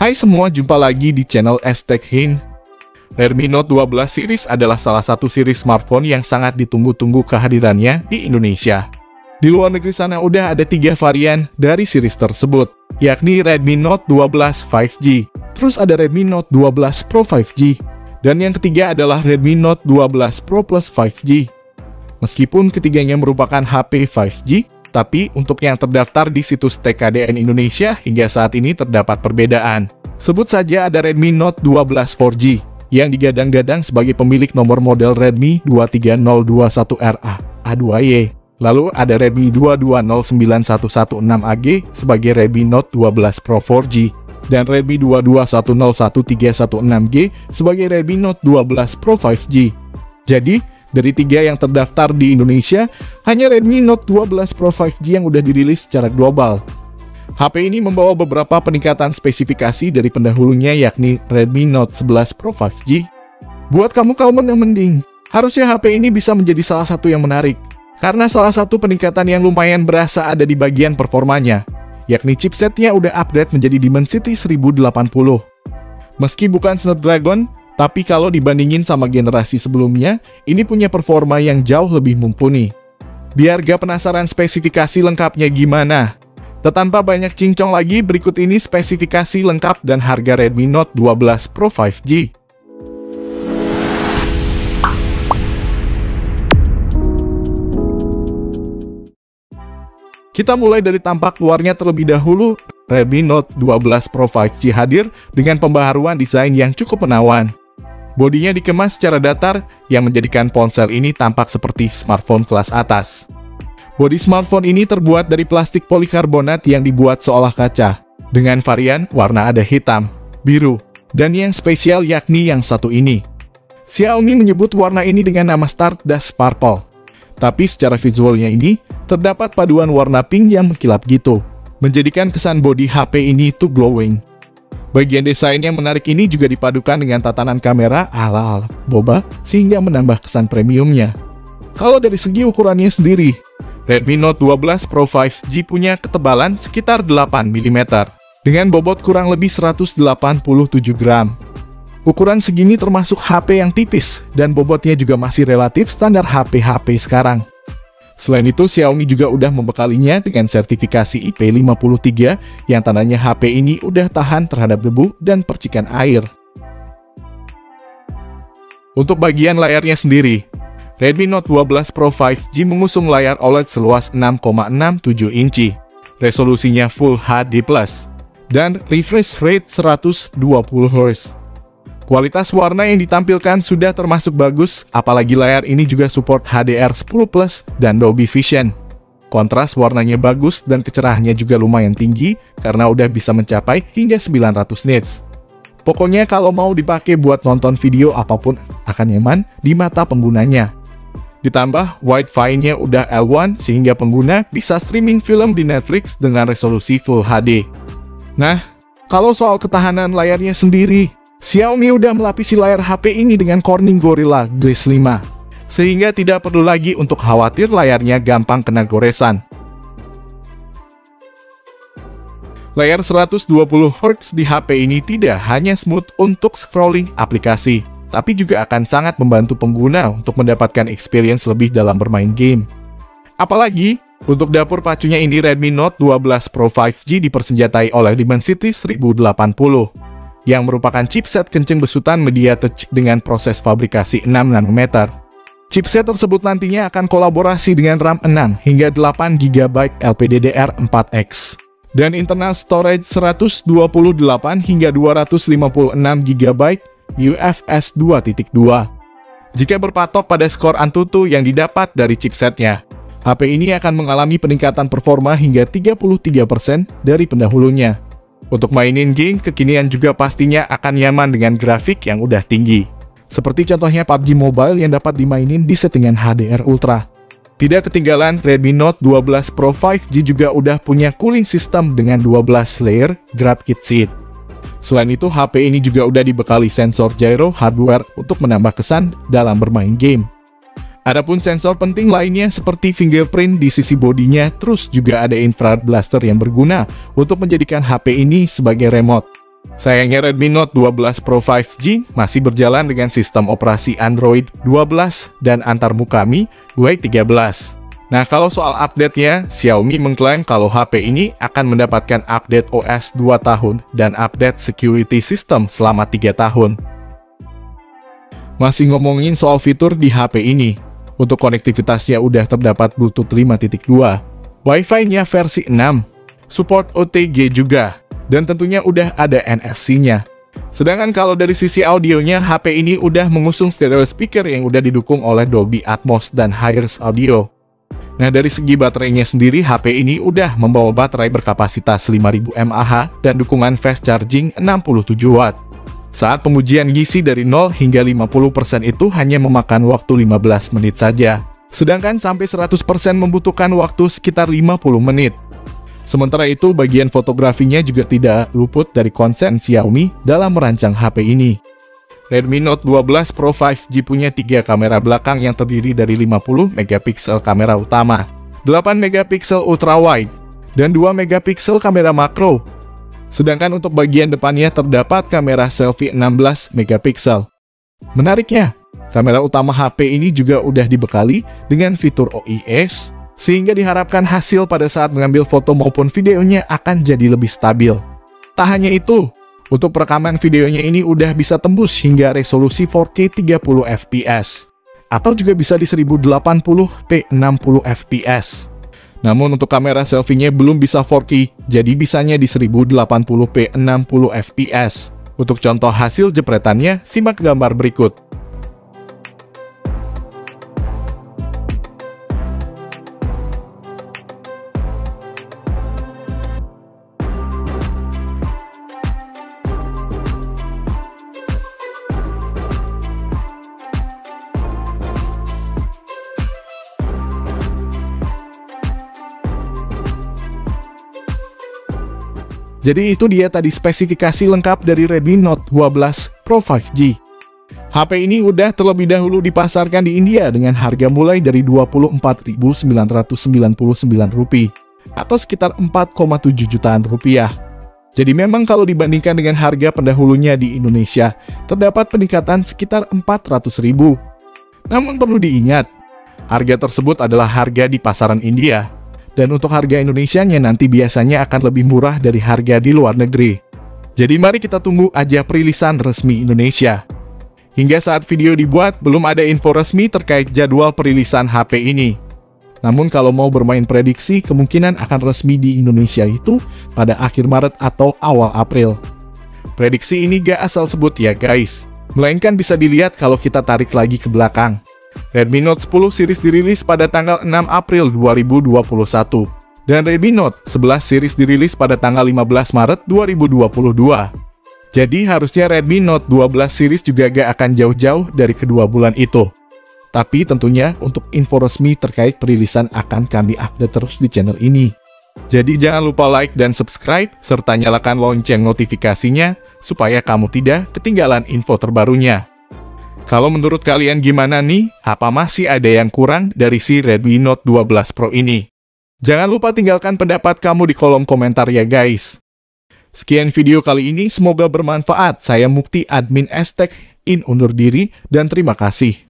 Hai semua, jumpa lagi di channel STechHint. Redmi Note 12 series adalah salah satu series smartphone yang sangat ditunggu-tunggu kehadirannya di Indonesia. Di luar negeri sana udah ada 3 varian dari series tersebut, yakni Redmi Note 12 5G, terus ada Redmi Note 12 Pro 5G, dan yang ketiga adalah Redmi Note 12 Pro Plus 5G. Meskipun ketiganya merupakan HP 5G, tapi untuk yang terdaftar di situs TKDN Indonesia hingga saat ini terdapat perbedaan. Sebut saja ada Redmi Note 12 4G, yang digadang-gadang sebagai pemilik nomor model Redmi 23021RA A2Y. Lalu ada Redmi 2209116AG sebagai Redmi Note 12 Pro 4G, dan Redmi 221011316G sebagai Redmi Note 12 Pro 5G. Jadi, dari 3 yang terdaftar di Indonesia, hanya Redmi Note 12 Pro 5G yang udah dirilis secara global. HP ini membawa beberapa peningkatan spesifikasi dari pendahulunya, yakni Redmi Note 11 Pro 5G. Buat kamu yang mending, harusnya HP ini bisa menjadi salah satu yang menarik, karena salah satu peningkatan yang lumayan berasa ada di bagian performanya, yakni chipsetnya udah upgrade menjadi Dimensity 1080. Meski bukan Snapdragon, tapi kalau dibandingin sama generasi sebelumnya, ini punya performa yang jauh lebih mumpuni. Biar gak penasaran spesifikasi lengkapnya gimana? Tanpa banyak cincong lagi, berikut ini spesifikasi lengkap dan harga Redmi Note 12 Pro 5G. Kita mulai dari tampak luarnya terlebih dahulu. Redmi Note 12 Pro 5G hadir dengan pembaharuan desain yang cukup menawan. Bodinya dikemas secara datar yang menjadikan ponsel ini tampak seperti smartphone kelas atas. Bodi smartphone ini terbuat dari plastik polikarbonat yang dibuat seolah kaca, dengan varian warna ada hitam, biru, dan yang spesial yakni yang satu ini. Xiaomi menyebut warna ini dengan nama Stardust Purple. Tapi secara visualnya ini, terdapat paduan warna pink yang mengkilap gitu, menjadikan kesan bodi HP ini tuh glowing. Bagian desain yang menarik ini juga dipadukan dengan tatanan kamera ala-ala boba, sehingga menambah kesan premiumnya. Kalau dari segi ukurannya sendiri, Redmi Note 12 Pro 5G punya ketebalan sekitar 8 mm, dengan bobot kurang lebih 187 gram. Ukuran segini termasuk HP yang tipis, dan bobotnya juga masih relatif standar HP-HP sekarang. Selain itu, Xiaomi juga udah membekalinya dengan sertifikasi IP53 yang tandanya HP ini udah tahan terhadap debu dan percikan air. Untuk bagian layarnya sendiri, Redmi Note 12 Pro 5G mengusung layar OLED seluas 6,67 inci, resolusinya Full HD+, dan refresh rate 120 Hz. Kualitas warna yang ditampilkan sudah termasuk bagus, apalagi layar ini juga support HDR10+ dan Dolby Vision. Kontras warnanya bagus dan kecerahannya juga lumayan tinggi karena udah bisa mencapai hingga 900 nits. Pokoknya kalau mau dipakai buat nonton video apapun akan nyaman di mata penggunanya. Ditambah Wi-Fi-nya udah L1 sehingga pengguna bisa streaming film di Netflix dengan resolusi Full HD. Nah, kalau soal ketahanan layarnya sendiri, Xiaomi udah melapisi layar HP ini dengan Corning Gorilla Glass 5, sehingga tidak perlu lagi untuk khawatir layarnya gampang kena goresan. Layar 120 Hz di HP ini tidak hanya smooth untuk scrolling aplikasi, tapi juga akan sangat membantu pengguna untuk mendapatkan experience lebih dalam bermain game. Apalagi, untuk dapur pacunya ini Redmi Note 12 Pro 5G dipersenjatai oleh Dimensity 1080. Yang merupakan chipset kenceng besutan MediaTek dengan proses fabrikasi 6 nanometer. Chipset tersebut nantinya akan kolaborasi dengan RAM 6 hingga 8 GB LPDDR4X, dan internal storage 128 hingga 256 GB UFS 2.2. Jika berpatok pada skor Antutu yang didapat dari chipsetnya, HP ini akan mengalami peningkatan performa hingga 33% dari pendahulunya. Untuk mainin game, kekinian juga pastinya akan nyaman dengan grafik yang udah tinggi. Seperti contohnya PUBG Mobile yang dapat dimainin di settingan HDR Ultra. Tidak ketinggalan, Redmi Note 12 Pro 5G juga udah punya cooling system dengan 12 layer Grab Kit Seat. Selain itu, HP ini juga udah dibekali sensor gyro hardware untuk menambah kesan dalam bermain game. Adapun sensor penting lainnya seperti fingerprint di sisi bodinya, terus juga ada infrared blaster yang berguna untuk menjadikan HP ini sebagai remote. Sayangnya Redmi Note 12 Pro 5G masih berjalan dengan sistem operasi Android 12 dan antarmuka MIUI 13. Nah, kalau soal update-nya, Xiaomi mengklaim kalau HP ini akan mendapatkan update OS 2 tahun dan update security system selama 3 tahun. Masih ngomongin soal fitur di HP ini, untuk konektivitasnya udah terdapat Bluetooth 5.2, Wi-Fi-nya versi 6, support OTG juga, dan tentunya udah ada NFC-nya. Sedangkan kalau dari sisi audionya, HP ini udah mengusung stereo speaker yang udah didukung oleh Dolby Atmos dan Hi-Res Audio. Nah, dari segi baterainya sendiri, HP ini udah membawa baterai berkapasitas 5000 mAh dan dukungan fast charging 67 Watt. Saat pengujian ngisi dari 0 hingga 50% itu hanya memakan waktu 15 menit saja. Sedangkan sampai 100% membutuhkan waktu sekitar 50 menit. Sementara itu, bagian fotografinya juga tidak luput dari konsen Xiaomi dalam merancang HP ini. Redmi Note 12 Pro 5G punya 3 kamera belakang yang terdiri dari 50 megapiksel kamera utama, 8 megapiksel ultrawide, dan 2 megapiksel kamera makro. Sedangkan untuk bagian depannya terdapat kamera selfie 16 megapiksel. Menariknya, kamera utama HP ini juga udah dibekali dengan fitur OIS, sehingga diharapkan hasil pada saat mengambil foto maupun videonya akan jadi lebih stabil. Tak hanya itu, untuk perekaman videonya ini udah bisa tembus hingga resolusi 4K 30 fps, atau juga bisa di 1080p 60 fps. Namun untuk kamera selfie-nya belum bisa 4K, jadi bisanya di 1080p 60 fps. Untuk contoh hasil jepretannya, simak gambar berikut. Jadi itu dia tadi spesifikasi lengkap dari Redmi Note 12 Pro 5G. HP ini udah terlebih dahulu dipasarkan di India dengan harga mulai dari Rp24.999 atau sekitar 4,7 jutaan rupiah. Jadi memang kalau dibandingkan dengan harga pendahulunya di Indonesia, terdapat peningkatan sekitar 400.000. Namun perlu diingat, harga tersebut adalah harga di pasaran India. Dan untuk harga Indonesianya nanti biasanya akan lebih murah dari harga di luar negeri. Jadi mari kita tunggu aja perilisan resmi Indonesia. Hingga saat video dibuat, belum ada info resmi terkait jadwal perilisan HP ini. Namun kalau mau bermain prediksi, kemungkinan akan resmi di Indonesia itu pada akhir Maret atau awal April. Prediksi ini gak asal sebut ya guys, melainkan bisa dilihat kalau kita tarik lagi ke belakang. Redmi Note 10 series dirilis pada tanggal 6 April 2021, dan Redmi Note 11 series dirilis pada tanggal 15 Maret 2022. Jadi harusnya Redmi Note 12 series juga gak akan jauh-jauh dari kedua bulan itu. Tapi tentunya untuk info resmi terkait perilisan akan kami update terus di channel ini. Jadi jangan lupa like dan subscribe, serta nyalakan lonceng notifikasinya, supaya kamu tidak ketinggalan info terbarunya. Kalau menurut kalian gimana nih? Apa masih ada yang kurang dari si Redmi Note 12 Pro ini? Jangan lupa tinggalkan pendapat kamu di kolom komentar ya guys. Sekian video kali ini, semoga bermanfaat. Saya Mukti, admin Aztec, undur diri, dan terima kasih.